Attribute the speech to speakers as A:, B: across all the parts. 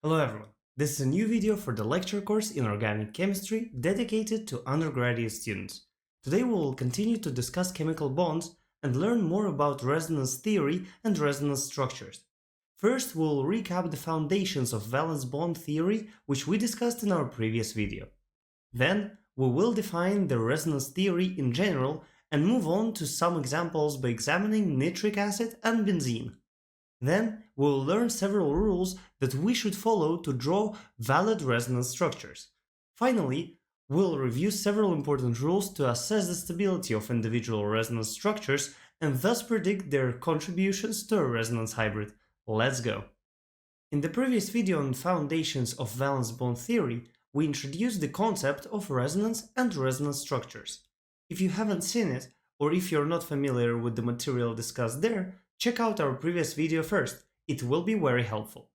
A: Hello everyone, this is a new video for the lecture course in organic chemistry dedicated to undergraduate students. Today we will continue to discuss chemical bonds and learn more about resonance theory and resonance structures. First, we'll recap the foundations of valence bond theory, which we discussed in our previous video. Then, we will define the resonance theory in general and move on to some examples by examining nitric acid and benzene. Then, we'll learn several rules that we should follow to draw valid resonance structures. Finally, we'll review several important rules to assess the stability of individual resonance structures and thus predict their contributions to a resonance hybrid. Let's go! In the previous video on foundations of valence bond theory, we introduced the concept of resonance and resonance structures. If you haven't seen it, or if you're not familiar with the material discussed there, check out our previous video first, it will be very helpful.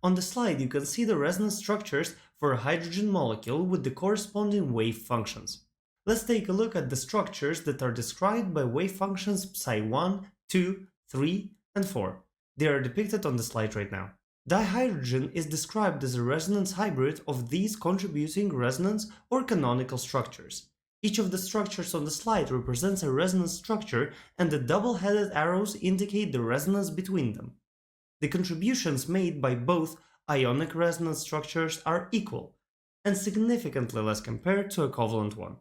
A: On the slide you can see the resonance structures for a hydrogen molecule with the corresponding wave functions. Let's take a look at the structures that are described by wave functions psi1, 2, 3, and 4. They are depicted on the slide right now. Dihydrogen is described as a resonance hybrid of these contributing resonance or canonical structures. Each of the structures on the slide represents a resonance structure, and the double-headed arrows indicate the resonance between them. The contributions made by both ionic resonance structures are equal, and significantly less compared to a covalent one.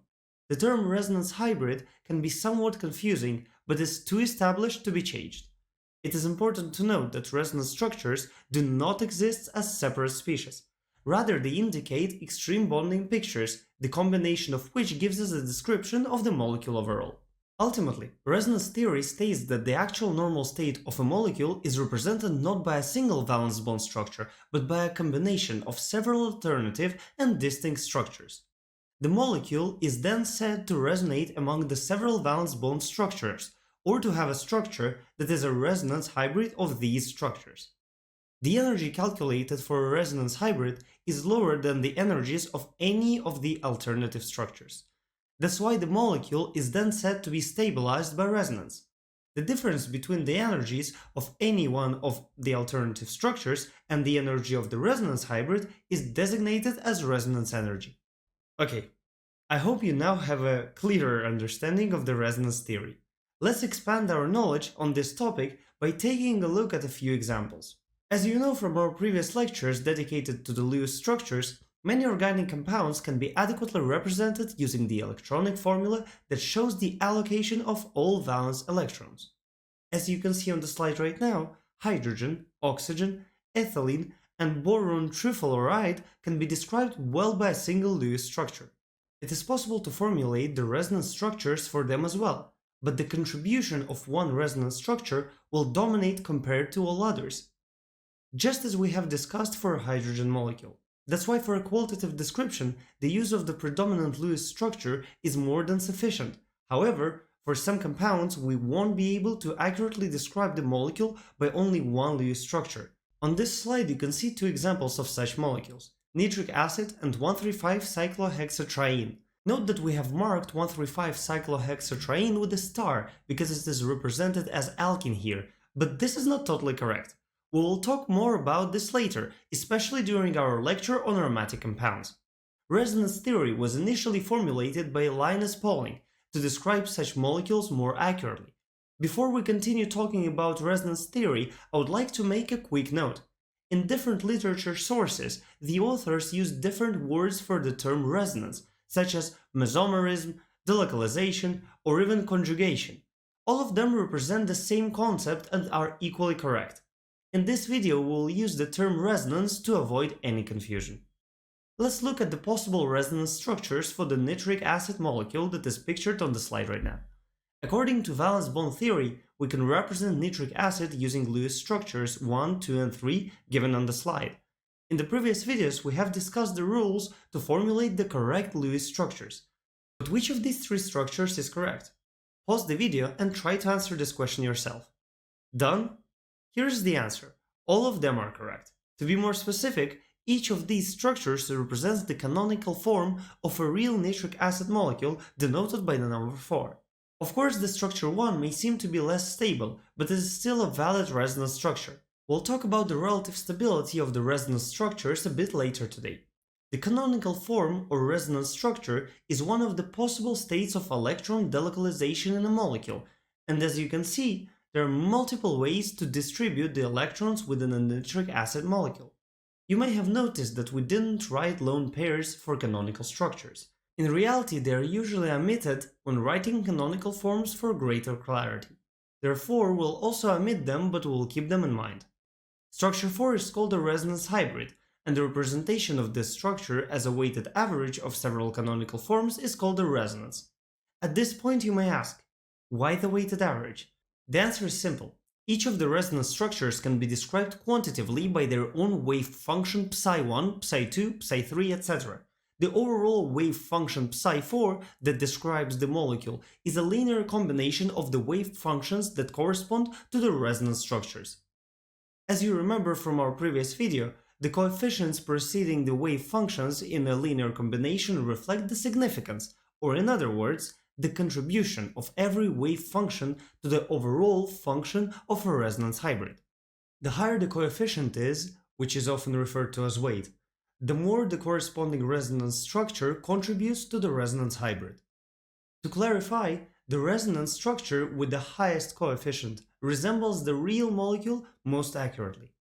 A: The term resonance hybrid can be somewhat confusing, but is too established to be changed. It is important to note that resonance structures do not exist as separate species. Rather, they indicate extreme bonding pictures, the combination of which gives us a description of the molecule overall. Ultimately, resonance theory states that the actual normal state of a molecule is represented not by a single valence bond structure, but by a combination of several alternative and distinct structures. The molecule is then said to resonate among the several valence bond structures, or to have a structure that is a resonance hybrid of these structures. The energy calculated for a resonance hybrid is lower than the energies of any of the alternative structures. That's why the molecule is then said to be stabilized by resonance. The difference between the energies of any one of the alternative structures and the energy of the resonance hybrid is designated as resonance energy. Okay, I hope you now have a clearer understanding of the resonance theory. Let's expand our knowledge on this topic by taking a look at a few examples. As you know from our previous lectures dedicated to the Lewis structures, many organic compounds can be adequately represented using the electronic formula that shows the allocation of all valence electrons. As you can see on the slide right now, hydrogen, oxygen, ethylene, and boron trifluoride can be described well by a single Lewis structure. It is possible to formulate the resonance structures for them as well, but the contribution of one resonance structure will dominate compared to all others, just as we have discussed for a hydrogen molecule. That's why for a qualitative description, the use of the predominant Lewis structure is more than sufficient. However, for some compounds, we won't be able to accurately describe the molecule by only one Lewis structure. On this slide you can see two examples of such molecules, nitric acid and 1,3,5-cyclohexatriene. Note that we have marked 1,3,5-cyclohexatriene with a star because it is represented as alkene here, but this is not totally correct. We will talk more about this later, especially during our lecture on aromatic compounds. Resonance theory was initially formulated by Linus Pauling to describe such molecules more accurately. Before we continue talking about resonance theory, I would like to make a quick note. In different literature sources, the authors use different words for the term resonance, such as mesomerism, delocalization, or even conjugation. All of them represent the same concept and are equally correct. In this video, we'll use the term resonance to avoid any confusion. Let's look at the possible resonance structures for the nitric acid molecule that is pictured on the slide right now. According to valence bond theory, we can represent nitric acid using Lewis structures 1, 2, and 3 given on the slide. In the previous videos, we have discussed the rules to formulate the correct Lewis structures. But which of these three structures is correct? Pause the video and try to answer this question yourself. Done? Here's the answer. All of them are correct. To be more specific, each of these structures represents the canonical form of a real nitric acid molecule denoted by the number 4. Of course, the structure 1 may seem to be less stable, but it is still a valid resonance structure. We'll talk about the relative stability of the resonance structures a bit later today. The canonical form or resonance structure is one of the possible states of electron delocalization in a molecule, and as you can see, there are multiple ways to distribute the electrons within a nitric acid molecule. You may have noticed that we didn't write lone pairs for canonical structures. In reality, they are usually omitted when writing canonical forms for greater clarity. Therefore, we'll also omit them, but we'll keep them in mind. Structure 4 is called a resonance hybrid, and the representation of this structure as a weighted average of several canonical forms is called a resonance. At this point you may ask, why the weighted average? The answer is simple. Each of the resonance structures can be described quantitatively by their own wave function psi1, psi2, psi3, etc. The overall wave function psi4 that describes the molecule is a linear combination of the wave functions that correspond to the resonance structures. As you remember from our previous video, the coefficients preceding the wave functions in a linear combination reflect the significance, or in other words, the contribution of every wave function to the overall function of a resonance hybrid. The higher the coefficient is, which is often referred to as weight, the more the corresponding resonance structure contributes to the resonance hybrid. To clarify, the resonance structure with the highest coefficient resembles the real molecule most accurately.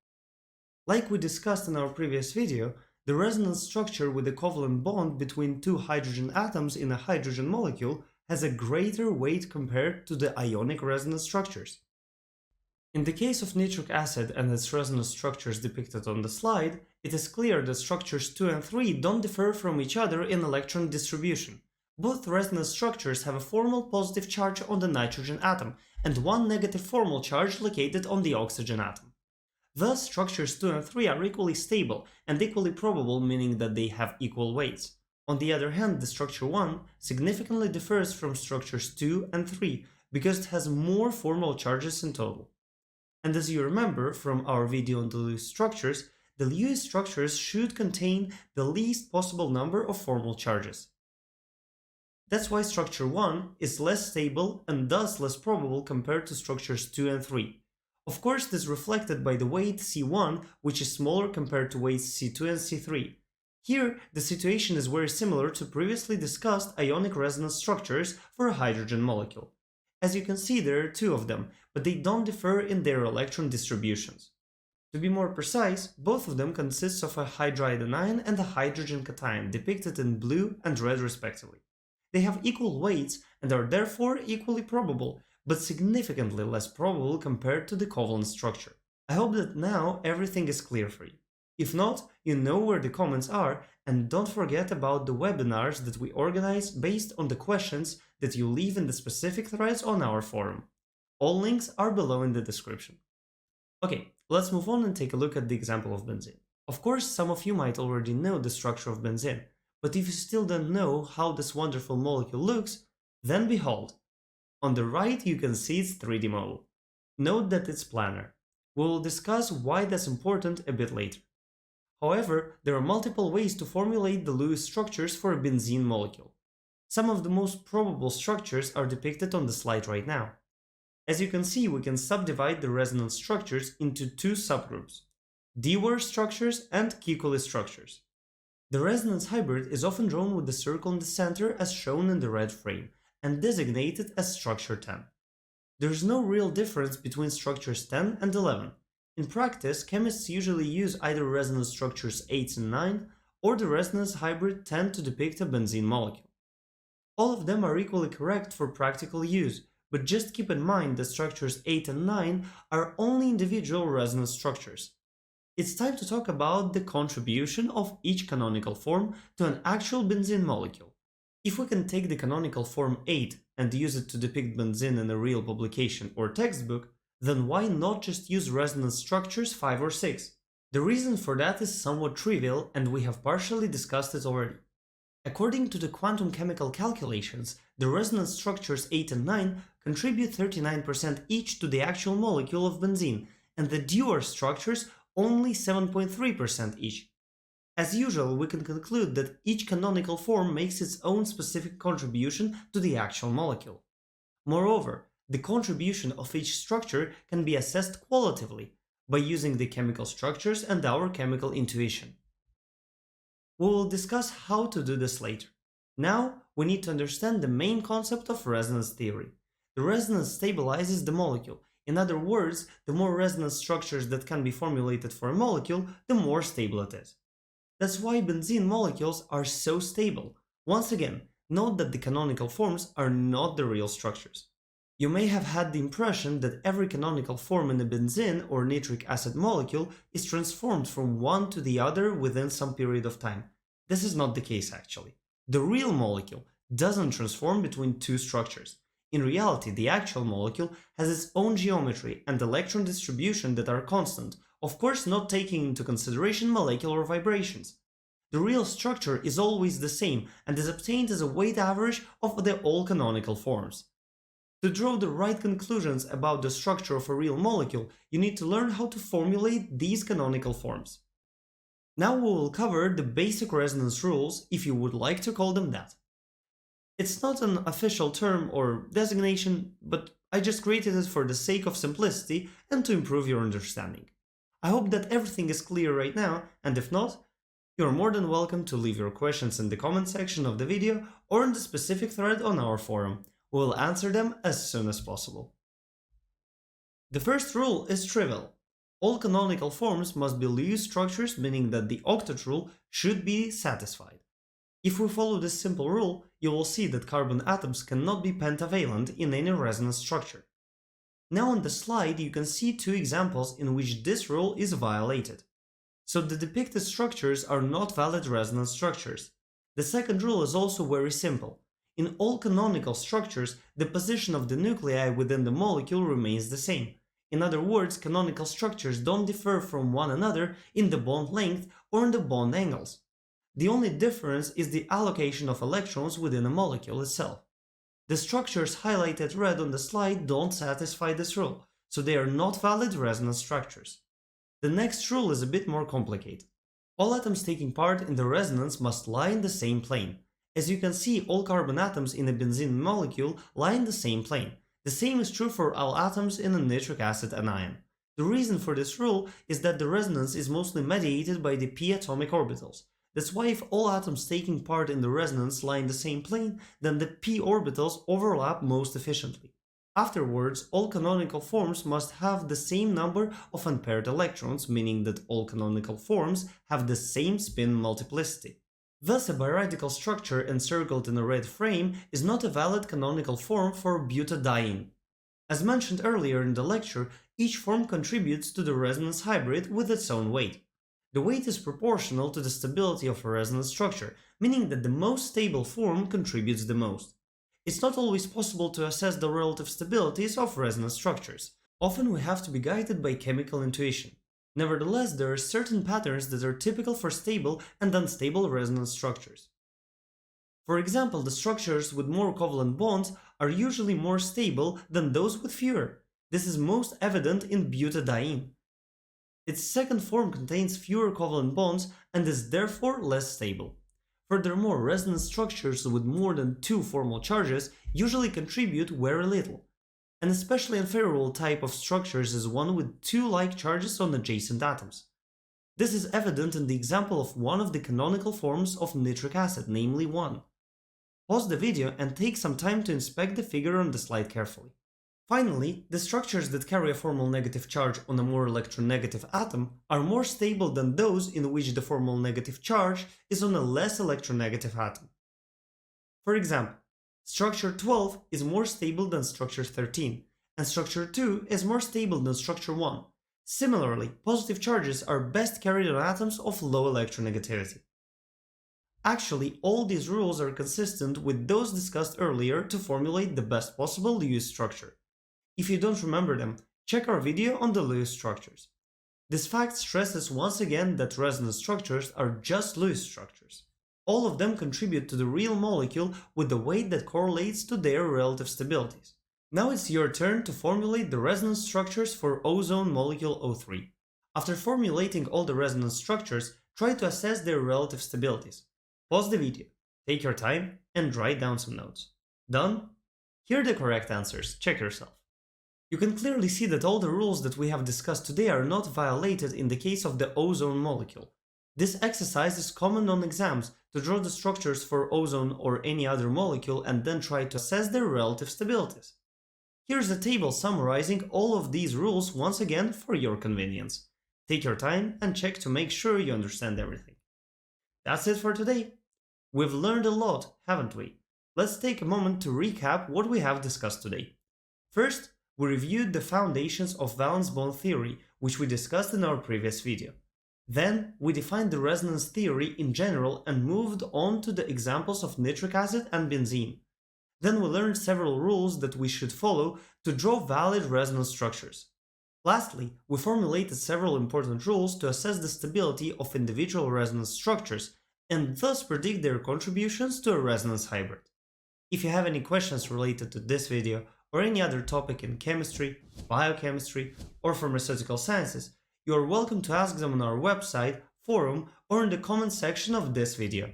A: Like we discussed in our previous video, the resonance structure with the covalent bond between two hydrogen atoms in a hydrogen molecule has a greater weight compared to the ionic resonance structures. In the case of nitric acid and its resonance structures depicted on the slide, it is clear that structures 2 and 3 don't differ from each other in electron distribution. Both resonance structures have a formal positive charge on the nitrogen atom and one negative formal charge located on the oxygen atom. Thus, structures 2 and 3 are equally stable and equally probable, meaning that they have equal weights. On the other hand, the structure 1 significantly differs from structures 2 and 3 because it has more formal charges in total. And as you remember from our video on the Lewis structures, the Lewis structures should contain the least possible number of formal charges. That's why structure 1 is less stable and thus less probable compared to structures 2 and 3. Of course, this is reflected by the weight C1, which is smaller compared to weights C2 and C3. Here, the situation is very similar to previously discussed ionic resonance structures for a hydrogen molecule. As you can see, there are two of them, but they don't differ in their electron distributions. To be more precise, both of them consist of a hydride anion and a hydrogen cation, depicted in blue and red respectively. They have equal weights and are therefore equally probable, but significantly less probable compared to the covalent structure. I hope that now everything is clear for you. If not, you know where the comments are, and don't forget about the webinars that we organize based on the questions that you leave in the specific threads on our forum. All links are below in the description. Okay, let's move on and take a look at the example of benzene. Of course, some of you might already know the structure of benzene, but if you still don't know how this wonderful molecule looks, then behold. On the right you can see its 3D model. Note that it's planar. We will discuss why that's important a bit later. However, there are multiple ways to formulate the Lewis structures for a benzene molecule. Some of the most probable structures are depicted on the slide right now. As you can see, we can subdivide the resonance structures into two subgroups: Dewar structures and Kikuly structures. The resonance hybrid is often drawn with the circle in the center as shown in the red frame, and designated as structure 10. There is no real difference between structures 10 and 11. In practice, chemists usually use either resonance structures 8 and 9 or the resonance hybrid 10 to depict a benzene molecule. All of them are equally correct for practical use, but just keep in mind that structures 8 and 9 are only individual resonance structures. It's time to talk about the contribution of each canonical form to an actual benzene molecule. If we can take the canonical form 8 and use it to depict benzene in a real publication or textbook, then why not just use resonance structures 5 or 6? The reason for that is somewhat trivial, and we have partially discussed it already. According to the quantum chemical calculations, the resonance structures 8 and 9 contribute 39% each to the actual molecule of benzene, and the Dewar structures only 7.3% each. As usual, we can conclude that each canonical form makes its own specific contribution to the actual molecule. Moreover, the contribution of each structure can be assessed qualitatively, by using the chemical structures and our chemical intuition. We will discuss how to do this later. Now, we need to understand the main concept of resonance theory. The resonance stabilizes the molecule. In other words, the more resonance structures that can be formulated for a molecule, the more stable it is. That's why benzene molecules are so stable. Once again, note that the canonical forms are not the real structures. You may have had the impression that every canonical form in a benzene or nitric acid molecule is transformed from one to the other within some period of time. This is not the case actually. The real molecule doesn't transform between two structures. In reality, the actual molecule has its own geometry and electron distribution that are constant, of course not taking into consideration molecular vibrations. The real structure is always the same and is obtained as a weighted average of the all canonical forms. To draw the right conclusions about the structure of a real molecule, you need to learn how to formulate these canonical forms. Now we will cover the basic resonance rules, if you would like to call them that. It's not an official term or designation, but I just created it for the sake of simplicity and to improve your understanding. I hope that everything is clear right now, and if not, you are more than welcome to leave your questions in the comment section of the video or in the specific thread on our forum. We will answer them as soon as possible. The first rule is trivial. All canonical forms must be Lewis structures, meaning that the octet rule should be satisfied. If we follow this simple rule, you will see that carbon atoms cannot be pentavalent in any resonance structure. Now on the slide you can see two examples in which this rule is violated. So the depicted structures are not valid resonance structures. The second rule is also very simple. In all canonical structures, the position of the nuclei within the molecule remains the same. In other words, canonical structures don't differ from one another in the bond length or in the bond angles. The only difference is the allocation of electrons within a molecule itself. The structures highlighted red on the slide don't satisfy this rule, so they are not valid resonance structures. The next rule is a bit more complicated. All atoms taking part in the resonance must lie in the same plane. As you can see, all carbon atoms in a benzene molecule lie in the same plane. The same is true for all atoms in a nitric acid anion. The reason for this rule is that the resonance is mostly mediated by the p atomic orbitals. That's why if all atoms taking part in the resonance lie in the same plane, then the p orbitals overlap most efficiently. Afterwards, all canonical forms must have the same number of unpaired electrons, meaning that all canonical forms have the same spin multiplicity. Thus, a biradical structure encircled in a red frame is not a valid canonical form for butadiene. As mentioned earlier in the lecture, each form contributes to the resonance hybrid with its own weight. The weight is proportional to the stability of a resonance structure, meaning that the most stable form contributes the most. It's not always possible to assess the relative stabilities of resonance structures. Often we have to be guided by chemical intuition. Nevertheless, there are certain patterns that are typical for stable and unstable resonance structures. For example, the structures with more covalent bonds are usually more stable than those with fewer. This is most evident in butadiene. Its second form contains fewer covalent bonds and is therefore less stable. Furthermore, resonance structures with more than two formal charges usually contribute very little. An especially unfavorable type of structures is one with two like charges on adjacent atoms. This is evident in the example of one of the canonical forms of nitric acid, namely 1. Pause the video and take some time to inspect the figure on the slide carefully. Finally, the structures that carry a formal negative charge on a more electronegative atom are more stable than those in which the formal negative charge is on a less electronegative atom. For example, structure 12 is more stable than structure 13, and structure 2 is more stable than structure 1. Similarly, positive charges are best carried on atoms of low electronegativity. Actually, all these rules are consistent with those discussed earlier to formulate the best possible Lewis structure. If you don't remember them, check our video on the Lewis structures. This fact stresses once again that resonance structures are just Lewis structures. All of them contribute to the real molecule with the weight that correlates to their relative stabilities. Now it's your turn to formulate the resonance structures for ozone molecule O3. After formulating all the resonance structures, try to assess their relative stabilities. Pause the video, take your time, and write down some notes. Done? Here are the correct answers, check yourself. You can clearly see that all the rules that we have discussed today are not violated in the case of the ozone molecule. This exercise is common on exams to draw the structures for ozone or any other molecule and then try to assess their relative stabilities. Here's a table summarizing all of these rules once again for your convenience. Take your time and check to make sure you understand everything. That's it for today. We've learned a lot, haven't we? Let's take a moment to recap what we have discussed today. First, we reviewed the foundations of valence bond theory, which we discussed in our previous video. Then, we defined the resonance theory in general and moved on to the examples of nitric acid and benzene. Then we learned several rules that we should follow to draw valid resonance structures. Lastly, we formulated several important rules to assess the stability of individual resonance structures and thus predict their contributions to a resonance hybrid. If you have any questions related to this video or any other topic in chemistry, biochemistry, or pharmaceutical sciences, you are welcome to ask them on our website, forum, or in the comment section of this video.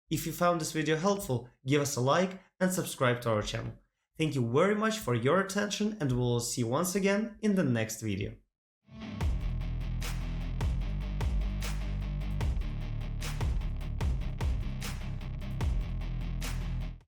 A: If you found this video helpful, give us a like and subscribe to our channel. Thank you very much for your attention and we will see you once again in the next video.